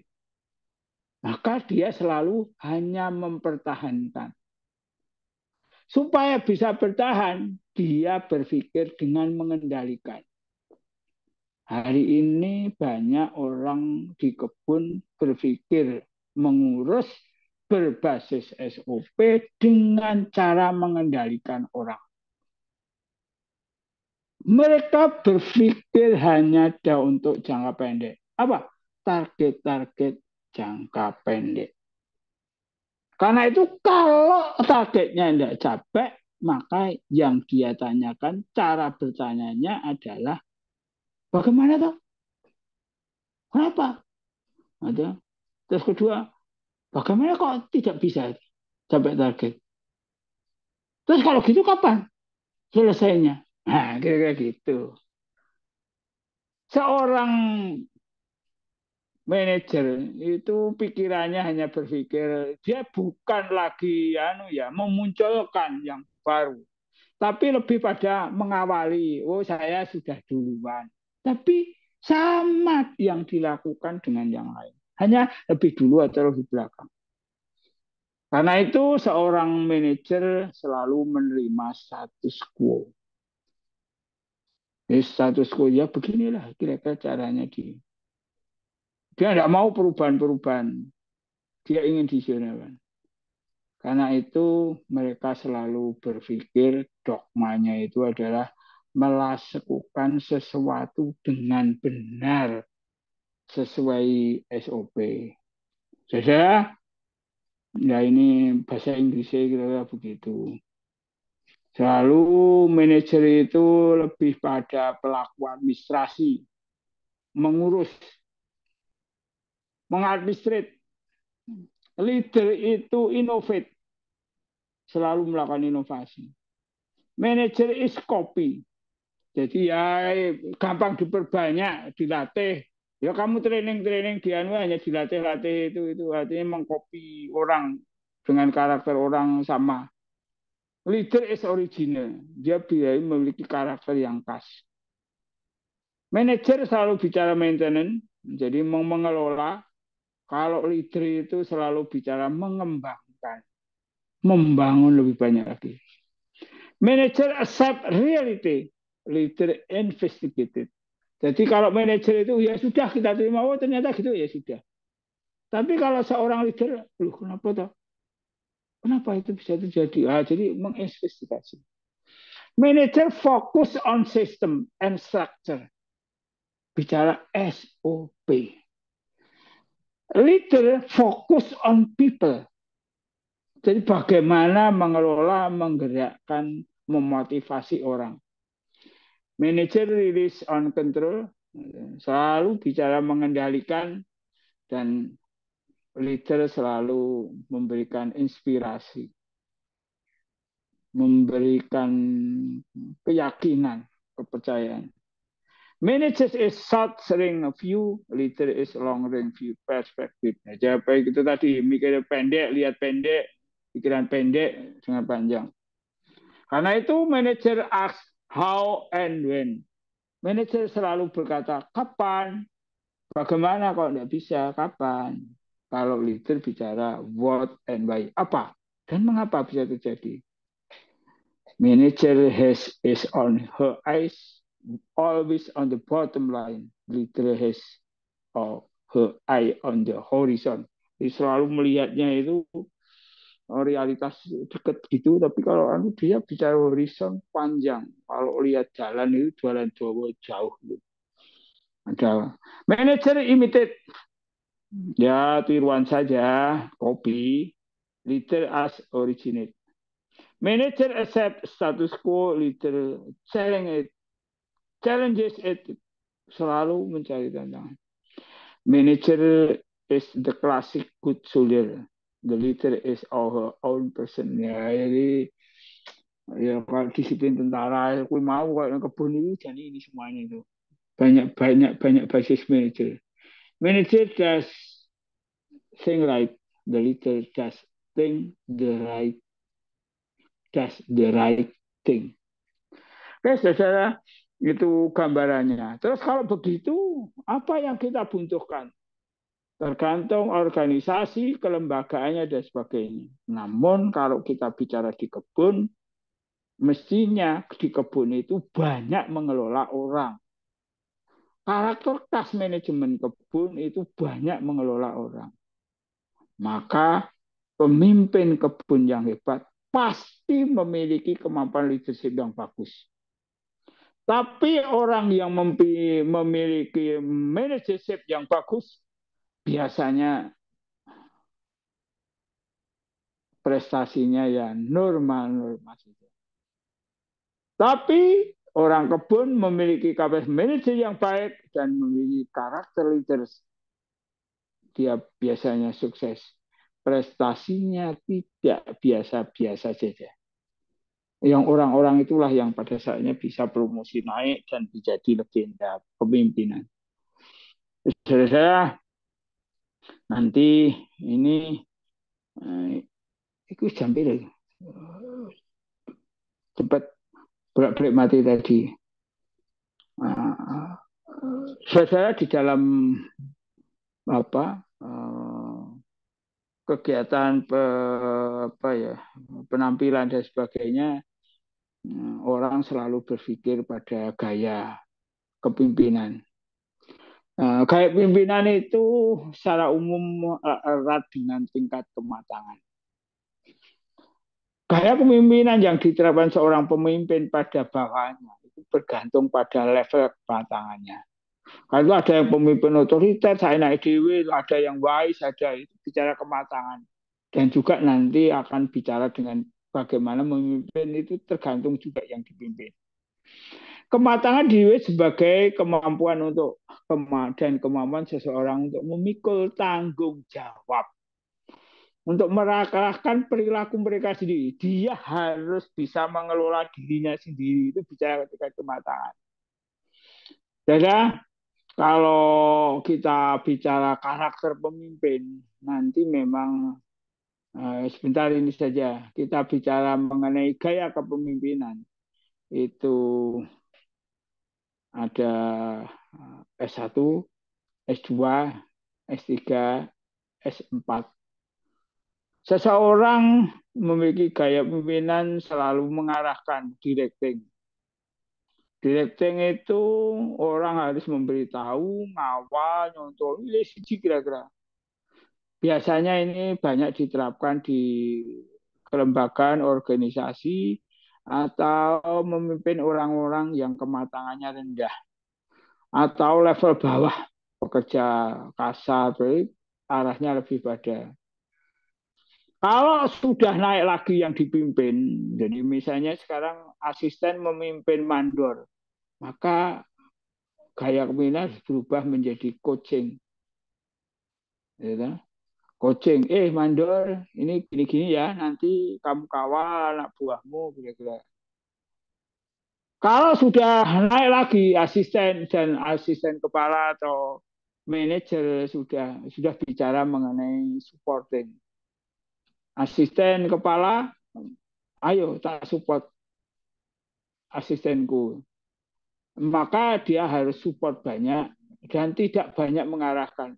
Maka dia selalu hanya mempertahankan. Supaya bisa bertahan, dia berpikir dengan mengendalikan. Hari ini banyak orang di kebun berpikir mengurus berbasis SOP dengan cara mengendalikan orang. Mereka berpikir hanya ada untuk jangka pendek. Apa? Target-target jangka pendek. Karena itu kalau targetnya tidak capek, maka yang dia tanyakan, cara bertanyanya adalah bagaimana toh? Kenapa? Ada. Terus kedua, bagaimana kok tidak bisa capai target? Terus kalau gitu kapan selesainya? Nah, kira-kira gitu. Seorang manajer itu pikirannya hanya berpikir dia bukan lagi memunculkan yang baru, tapi lebih pada mengawali. Oh, saya sudah duluan. Tapi sama yang dilakukan dengan yang lain. Hanya lebih dulu atau lebih belakang. Karena itu seorang manajer selalu menerima status quo. Status quo ya beginilah kira-kira caranya dia. Dia tidak mau perubahan-perubahan. Dia ingin visioner. Karena itu mereka selalu berpikir dogmanya itu adalah melakukan sesuatu dengan benar sesuai SOP. Saudara, ya ini bahasa Inggrisnya kira-kira begitu. Selalu manajer itu lebih pada pelaku administrasi, mengurus, mengadministrate. Leader itu innovate, selalu melakukan inovasi. Manager is copy. Jadi ya gampang diperbanyak, dilatih. Ya kamu training dia hanya dilatih-latih itu artinya mengcopy orang dengan karakter orang sama. Leader is original. Dia memiliki karakter yang khas. Manager selalu bicara maintenance, jadi mengelola. Kalau leader itu selalu bicara mengembangkan, membangun lebih banyak lagi. Manager accept reality, leader investigated. Jadi kalau manajer itu ya sudah kita terima, oh ternyata gitu ya sudah. Tapi kalau seorang leader, loh kenapa toh? Kenapa itu bisa terjadi? Jadi menginvestigasi. Manager fokus on system and structure. Bicara SOP. Leader fokus on people. Jadi bagaimana mengelola, menggerakkan, memotivasi orang. Manager release on control, selalu bicara mengendalikan, dan leader selalu memberikan inspirasi, memberikan keyakinan, kepercayaan. Manager is short range view, leader is long range view perspektif. Jadi baik itu tadi mikir pendek, lihat pendek, pikiran pendek dengan panjang. Karena itu manager ask how and when. Manager selalu berkata kapan, bagaimana kalau tidak bisa, kapan. Kalau leader bicara what and why, apa dan mengapa bisa terjadi. Manager is on her eyes always on the bottom line. Leader has her eye on the horizon. Jadi selalu melihatnya itu realitas dekat gitu, tapi kalau dia bicara horizon panjang. Kalau lihat jalan itu jalan jauh gitu. Ada manager imitate, ya tiruan saja, copy. Leader as originate. Manager accept status quo, leader challenges it, selalu mencari tantangan. Manager is the classic good soldier. The leader is our own person. Ya, jadi ya kalau disiplin tentara, aku mau kalau kebun itu jadi ini semuanya itu. Banyak basis manager. Manager does think right. The leader does the right thing. Oke, saudara, Itu gambarannya. Terus kalau begitu, apa yang kita butuhkan? Tergantung organisasi, kelembagaannya, dan sebagainya. Namun kalau kita bicara di kebun, mestinya di kebun itu banyak mengelola orang. Karakter khas manajemen kebun itu banyak mengelola orang. Maka pemimpin kebun yang hebat pasti memiliki kemampuan leadership yang bagus. Tapi orang yang memiliki manajership yang bagus biasanya prestasinya ya normal-normal saja. Tapi orang kebun memiliki kapasitas manajer yang baik dan memiliki karakter leaders, dia biasanya sukses. Prestasinya tidak biasa-biasa saja. Yang orang-orang itulah yang pada saatnya bisa promosi naik dan menjadi legenda kepemimpinan. Saudara, nanti ini itu jam berapa? Cepat berak-berak mati tadi. Saudara di dalam kegiatan penampilan dan sebagainya, orang selalu berpikir pada gaya kepemimpinan. Gaya pimpinan itu secara umum erat dengan tingkat kematangan. Gaya kepemimpinan yang diterapkan seorang pemimpin pada bawahnya itu bergantung pada level kematangannya. Kalau ada yang pemimpin otoriter, saya naik dewi, ada yang wise, ada itu bicara kematangan. Dan juga nanti akan bicara dengan bagaimana memimpin itu tergantung juga yang dipimpin. Kematangan diri sebagai kemampuan untuk dan kemampuan seseorang untuk memikul tanggung jawab. Untuk merakalahkan perilaku mereka sendiri. Dia harus bisa mengelola dirinya sendiri. Itu bicara ketika kematangan. Jadi kalau kita bicara karakter pemimpin, nanti memang sebentar ini saja kita bicara mengenai gaya kepemimpinan. Itu ada S1, S2, S3, S4. Seseorang memiliki gaya pemimpinan selalu mengarahkan, directing. Directing itu orang harus memberitahu, ngawal, nyontoh, ini kira-kira. Biasanya ini banyak diterapkan di kelembagaan, organisasi, atau memimpin orang-orang yang kematangannya rendah. Atau level bawah, pekerja kasar, arahnya lebih pada. Kalau sudah naik lagi yang dipimpin, jadi misalnya sekarang asisten memimpin mandor, maka gaya kepemimpinan berubah menjadi coaching. Coaching, mandor, ini gini-gini ya, nanti kamu kawal anak buahmu, kira-kira. Kalau sudah naik lagi asisten dan asisten kepala atau manajer sudah bicara mengenai supporting. Asisten kepala, ayo tak support asistenku. Maka dia harus support banyak dan tidak banyak mengarahkan.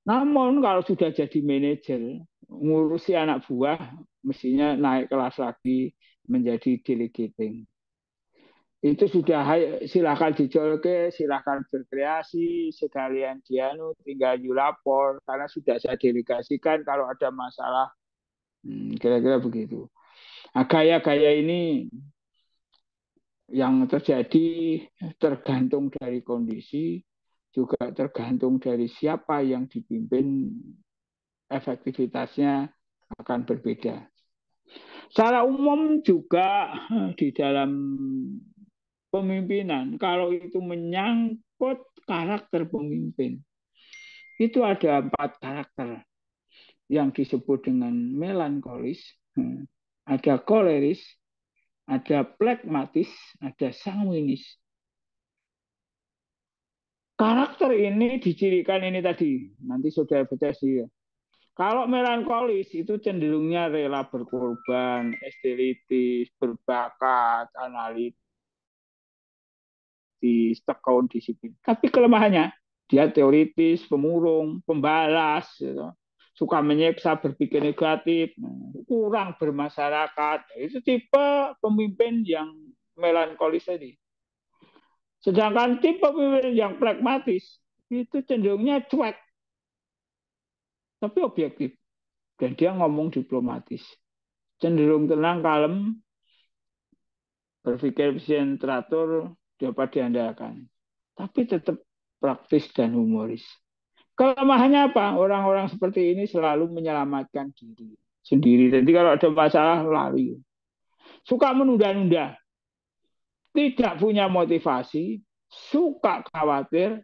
Namun kalau sudah jadi manajer, ngurusi anak buah, mestinya naik kelas lagi menjadi delegating. Itu sudah silakan dijolke, silakan berkreasi, sekalian dianu tinggal lapor karena sudah saya delegasikan kalau ada masalah. Kira-kira begitu. Nah, gaya-gaya ini yang terjadi tergantung dari kondisi, juga tergantung dari siapa yang dipimpin, efektivitasnya akan berbeda. Secara umum juga di dalam pemimpinan, kalau itu menyangkut karakter pemimpin, itu ada 4 karakter yang disebut dengan melankolis, ada koleris, ada plekmatis, ada sanguinis. Karakter ini dicirikan ini tadi, nanti saudara baca sih ya. Kalau melankolis itu cenderungnya rela berkorban, estetitis, berbakat, analis. ditekun disiplin. Tapi kelemahannya dia teoritis, pemurung, pembalas, gitu. Suka menyiksa, berpikir negatif, kurang bermasyarakat. Itu tipe pemimpin yang melankolis tadi. Sedangkan tipe pemimpin yang pragmatis itu cenderungnya cuek, tapi objektif. Dan dia ngomong diplomatis. Cenderung tenang, kalem, berpikir efisien teratur, dapat diandalkan. Tapi tetap praktis dan humoris. Kelemahannya apa? Orang-orang seperti ini selalu menyelamatkan diri sendiri. Jadi kalau ada masalah, lari. Suka menunda-nunda. Tidak punya motivasi. Suka khawatir.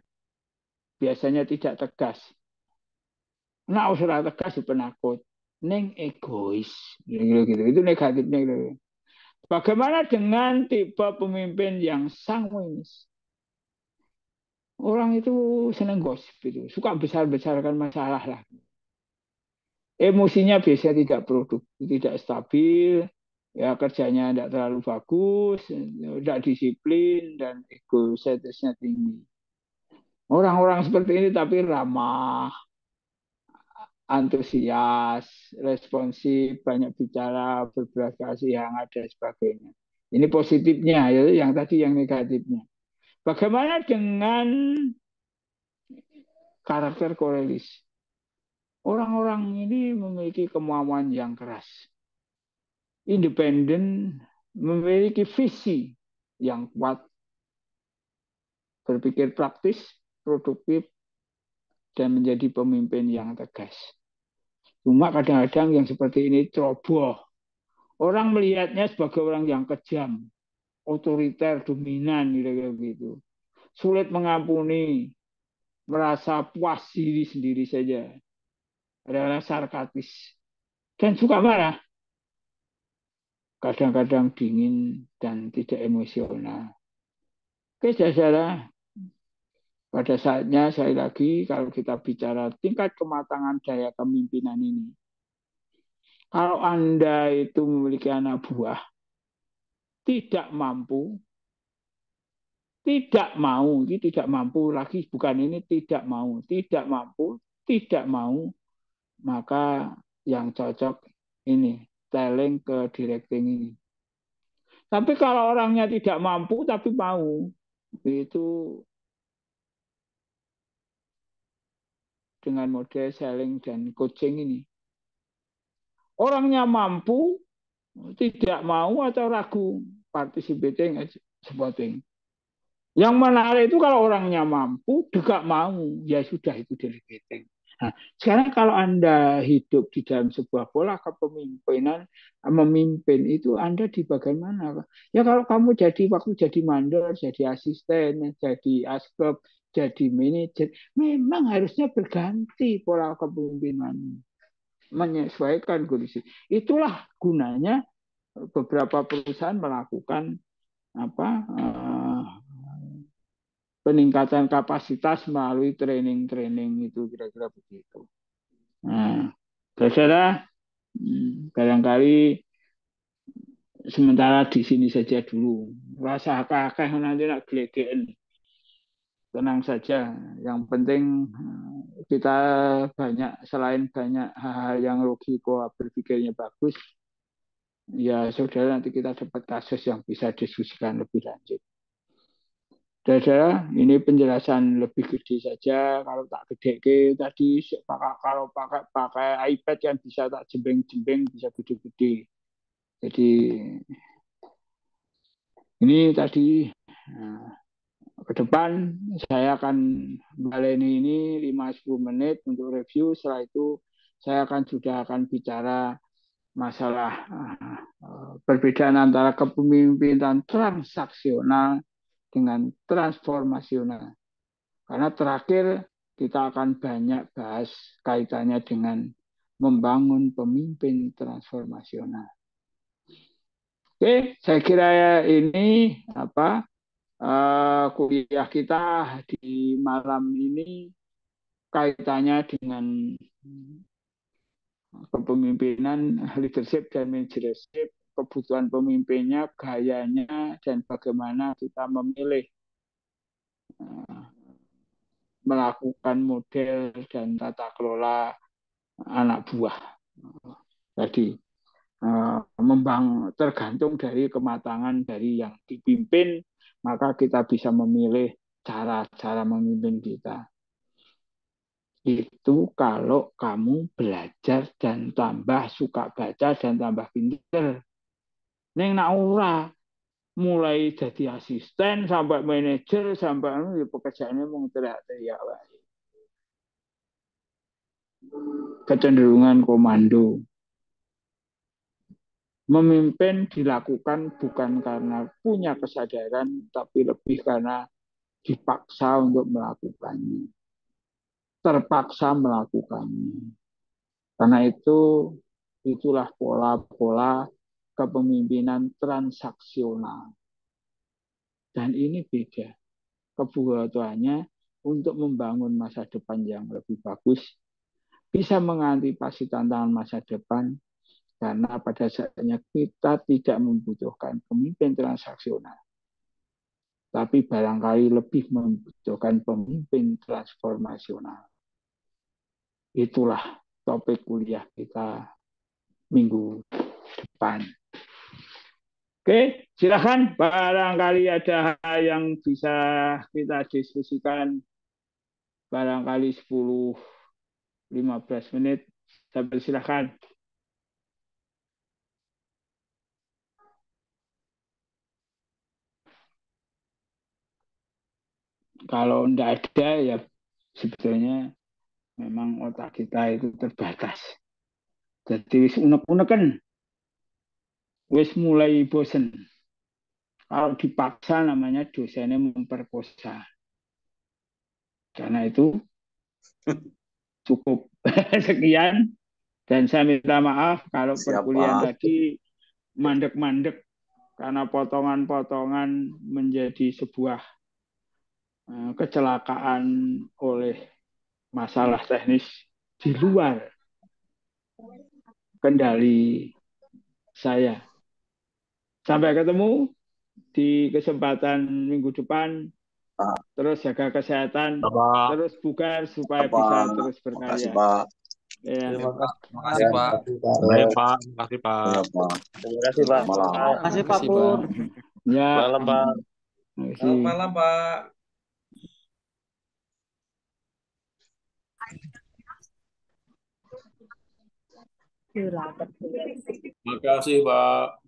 Biasanya tidak tegas. Nah, usah tegas penakut. Neng egois. Gitu. Itu negatifnya. Gitu. Bagaimana dengan tipe pemimpin yang sanguinis? Orang itu senang gosip itu, suka besar-besarkan masalah lah. Emosinya biasanya tidak produktif, tidak stabil, ya kerjanya tidak terlalu bagus, tidak disiplin dan ego statusnya tinggi. Orang-orang seperti ini tapi ramah, antusias, responsif, banyak bicara, berbelas kasihan, ada sebagainya. Ini positifnya, ya, yang tadi yang negatifnya. Bagaimana dengan karakter korelis? Orang-orang ini memiliki kemauan yang keras, independen, memiliki visi yang kuat, berpikir praktis, produktif, dan menjadi pemimpin yang tegas. Cuma kadang-kadang yang seperti ini ceroboh. Orang melihatnya sebagai orang yang kejam, otoriter, dominan, gitu. Sulit mengampuni, merasa puas diri sendiri saja. Adalah sarkastis dan suka marah, kadang-kadang dingin dan tidak emosional. Oke, saudara, pada saatnya saya lagi kalau kita bicara tingkat kematangan daya kepemimpinan ini. Kalau Anda itu memiliki anak buah, tidak mampu, tidak mau, ini tidak mampu lagi, bukan ini tidak mampu, tidak mau, maka yang cocok ini, telling ke directing ini. Tapi kalau orangnya tidak mampu tapi mau, itu dengan model selling dan coaching ini. Orangnya mampu, tidak mau atau ragu, participating, supporting. Yang menarik itu kalau orangnya mampu, juga mau, ya sudah itu delegating. Nah, sekarang kalau Anda hidup di dalam sebuah pola kepemimpinan, memimpin itu Anda di bagian mana? Ya kalau kamu waktu jadi mandor, jadi asisten, jadi askep, jadi manajer, memang harusnya berganti pola kepemimpinan, menyesuaikan kondisi. Itulah gunanya beberapa perusahaan melakukan peningkatan kapasitas melalui training itu kira-kira begitu. Nah, saudara, barangkali sementara di sini saja dulu. Rasa akeh nanti nak glegeken. Tenang saja. Yang penting kita selain banyak hal-hal yang logiko berpikirnya bagus, ya saudara nanti kita dapat kasus yang bisa diskusikan lebih lanjut. Saudara, ini penjelasan lebih gede saja. Kalau tak gede tadi, kalau pakai iPad yang bisa tak jembeng-jembeng bisa gede-gede. Jadi ini tadi ke depan saya akan baleni ini 5-10 menit untuk review. Setelah itu saya sudah akan bicara masalah perbedaan antara kepemimpinan transaksional dengan transformasional. Karena terakhir kita akan banyak bahas kaitannya dengan membangun pemimpin transformasional. Oke, saya kira ini kuliah kita di malam ini kaitannya dengan kepemimpinan, leadership dan managership, kebutuhan pemimpinnya, gayanya, dan bagaimana kita memilih eh, melakukan model dan tata kelola anak buah tadi. Tergantung dari kematangan dari yang dipimpin, maka kita bisa memilih cara-cara memimpin kita. Itu kalau kamu belajar dan tambah suka baca dan tambah pinter. Neng nak ora, mulai jadi asisten sampai manajer sampai pekerjaannya mau teriak-teriak, kecenderungan komando. Memimpin dilakukan bukan karena punya kesadaran, tapi lebih karena dipaksa untuk melakukannya, terpaksa melakukannya. Karena itulah pola-pola kepemimpinan transaksional. Dan ini beda. Kebutuhannya untuk membangun masa depan yang lebih bagus, bisa mengantisipasi tantangan masa depan, karena pada saatnya kita tidak membutuhkan pemimpin transaksional, tapi barangkali lebih membutuhkan pemimpin transformasional. Itulah topik kuliah kita minggu depan. Oke, silakan. Barangkali ada hal yang bisa kita diskusikan, barangkali 10-15 menit. Sampai silakan. Kalau tidak ada, ya sebetulnya memang otak kita itu terbatas. Jadi wis unek-uneken, wis mulai bosen. Kalau dipaksa namanya dosennya memperkosa. Karena itu cukup sekian, dan saya minta maaf kalau perkuliahan tadi mandek-mandek karena potongan-potongan menjadi sebuah kecelakaan oleh masalah teknis di luar kendali saya. Sampai ketemu di kesempatan minggu depan. Terus jaga kesehatan, terus bugar supaya bisa terus berkarya. Ya. Terima kasih. Terima kasih, Pak. Baik, Pak. Terima kasih, Pak. Terima kasih, Pak. Terima kasih Pak Pur. Ya. Malam, Pak. Terima kasih. Selamat malam, Pak. Terima kasih, Pak.